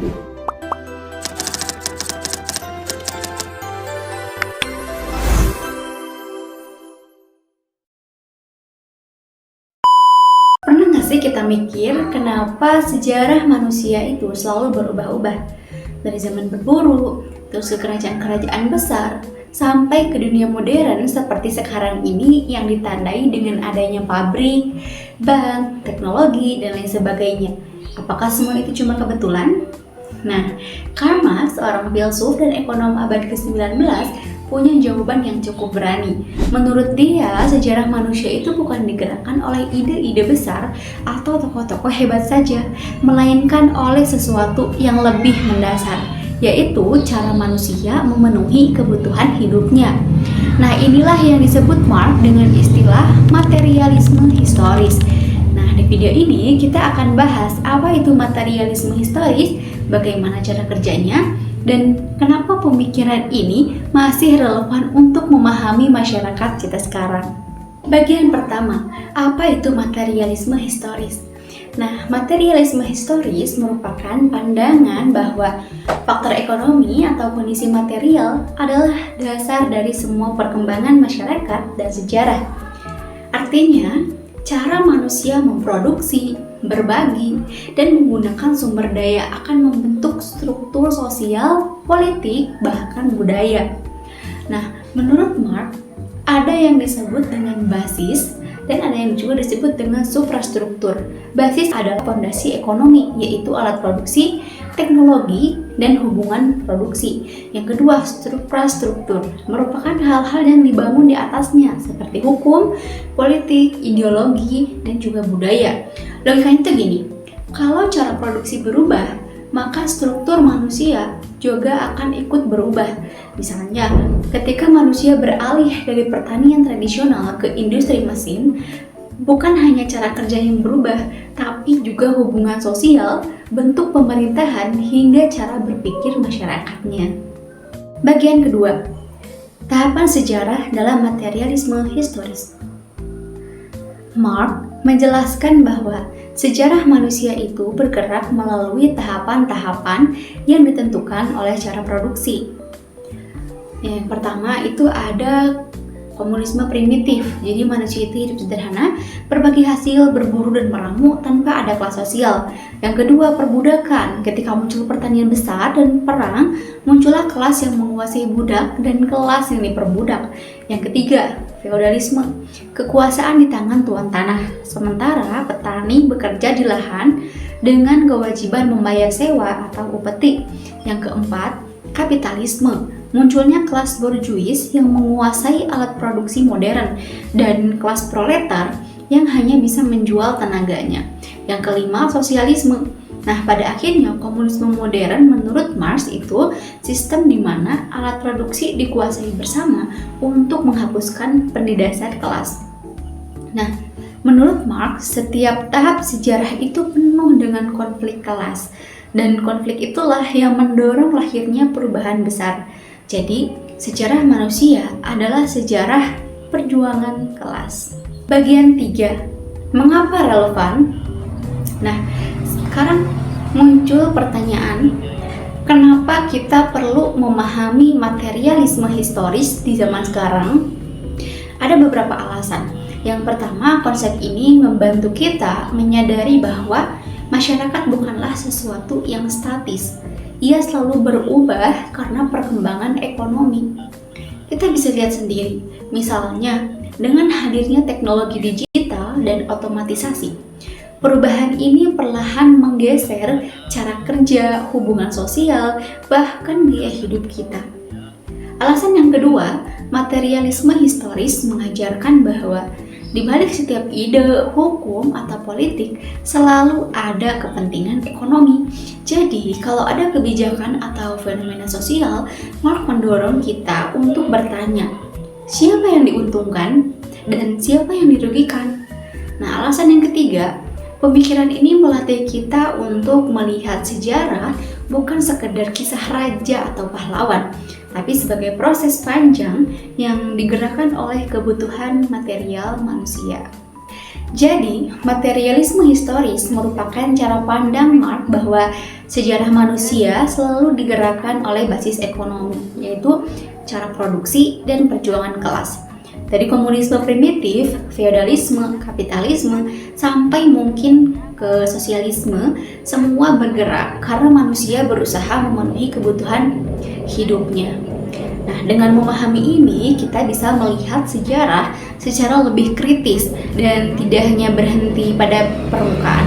Pernah nggak sih kita mikir kenapa sejarah manusia itu selalu berubah-ubah? Dari zaman berburu, terus ke kerajaan-kerajaan besar, sampai ke dunia modern seperti sekarang ini yang ditandai dengan adanya pabrik, bank, teknologi, dan lain sebagainya. Apakah semua itu cuma kebetulan? Nah, Karl Marx, seorang filsuf dan ekonom abad ke-19, punya jawaban yang cukup berani. Menurut dia, sejarah manusia itu bukan digerakkan oleh ide-ide besar atau tokoh-tokoh hebat saja, melainkan oleh sesuatu yang lebih mendasar, yaitu cara manusia memenuhi kebutuhan hidupnya. Nah, inilah yang disebut Marx dengan istilah materialisme historis. Nah, di video ini kita akan bahas apa itu materialisme historis, bagaimana cara kerjanya, dan kenapa pemikiran ini masih relevan untuk memahami masyarakat kita sekarang. Bagian pertama, apa itu materialisme historis? Nah, materialisme historis merupakan pandangan bahwa faktor ekonomi atau kondisi material adalah dasar dari semua perkembangan masyarakat dan sejarah. Artinya, cara manusia memproduksi, berbagi, dan menggunakan sumber daya akan membentuk struktur sosial, politik, bahkan budaya. Nah, menurut Marx, ada yang disebut dengan basis dan ada yang juga disebut dengan suprastruktur. Basis adalah fondasi ekonomi, yaitu alat produksi, teknologi, dan hubungan produksi. Yang kedua, suprastruktur merupakan hal-hal yang dibangun di atasnya seperti hukum, politik, ideologi, dan juga budaya. Logikanya itu gini, kalau cara produksi berubah, maka struktur manusia juga akan ikut berubah. Misalnya, ketika manusia beralih dari pertanian tradisional ke industri mesin, bukan hanya cara kerja yang berubah, tapi juga hubungan sosial, bentuk pemerintahan, hingga cara berpikir masyarakatnya. Bagian kedua, tahapan sejarah dalam materialisme historis. Marx menjelaskan bahwa sejarah manusia itu bergerak melalui tahapan-tahapan yang ditentukan oleh cara produksi. Yang pertama itu ada komunisme primitif, jadi manusia itu hidup sederhana, berbagi hasil, berburu dan meramu tanpa ada kelas sosial. Yang kedua, perbudakan. Ketika muncul pertanian besar dan perang, muncullah kelas yang menguasai budak dan kelas yang diperbudak. Yang ketiga, feodalisme, kekuasaan di tangan tuan tanah, sementara petani bekerja di lahan dengan kewajiban membayar sewa atau upeti. Yang keempat, kapitalisme, munculnya kelas borjuis yang menguasai alat produksi modern dan kelas proletar yang hanya bisa menjual tenaganya. Yang kelima, sosialisme. Nah, pada akhirnya komunisme modern menurut Marx itu sistem di mana alat produksi dikuasai bersama untuk menghapuskan pendidasar kelas. Nah, menurut Marx, setiap tahap sejarah itu penuh dengan konflik kelas, dan konflik itulah yang mendorong lahirnya perubahan besar. Jadi, sejarah manusia adalah sejarah perjuangan kelas. Bagian 3. Mengapa relevan? Nah, sekarang muncul pertanyaan, kenapa kita perlu memahami materialisme historis di zaman sekarang? Ada beberapa alasan. Yang pertama, konsep ini membantu kita menyadari bahwa masyarakat bukanlah sesuatu yang statis. Ia selalu berubah karena perkembangan ekonomi. Kita bisa lihat sendiri, misalnya dengan hadirnya teknologi digital dan otomatisasi. Perubahan ini perlahan menggeser cara kerja, hubungan sosial, bahkan gaya hidup kita. Alasan yang kedua, materialisme historis mengajarkan bahwa di balik setiap ide, hukum, atau politik selalu ada kepentingan ekonomi. Jadi, kalau ada kebijakan atau fenomena sosial, Marx mendorong kita untuk bertanya, siapa yang diuntungkan dan siapa yang dirugikan? Nah, alasan yang ketiga, pemikiran ini melatih kita untuk melihat sejarah bukan sekedar kisah raja atau pahlawan, tapi sebagai proses panjang yang digerakkan oleh kebutuhan material manusia. Jadi, materialisme historis merupakan cara pandang Marx bahwa sejarah manusia selalu digerakkan oleh basis ekonomi, yaitu cara produksi dan perjuangan kelas. Dari komunisme primitif, feodalisme, kapitalisme, sampai mungkin ke sosialisme, semua bergerak karena manusia berusaha memenuhi kebutuhan hidupnya. Nah, dengan memahami ini, kita bisa melihat sejarah secara lebih kritis dan tidak hanya berhenti pada permukaan.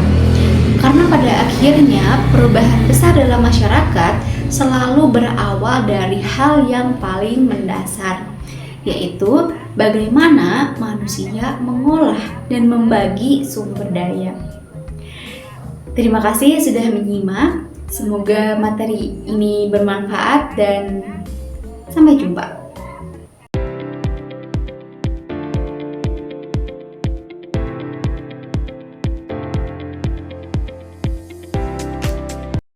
Karena pada akhirnya, perubahan besar dalam masyarakat selalu berawal dari hal yang paling mendasar, yaitu bagaimana manusia mengolah dan membagi sumber daya. Terima kasih sudah menyimak. Semoga materi ini bermanfaat dan sampai jumpa.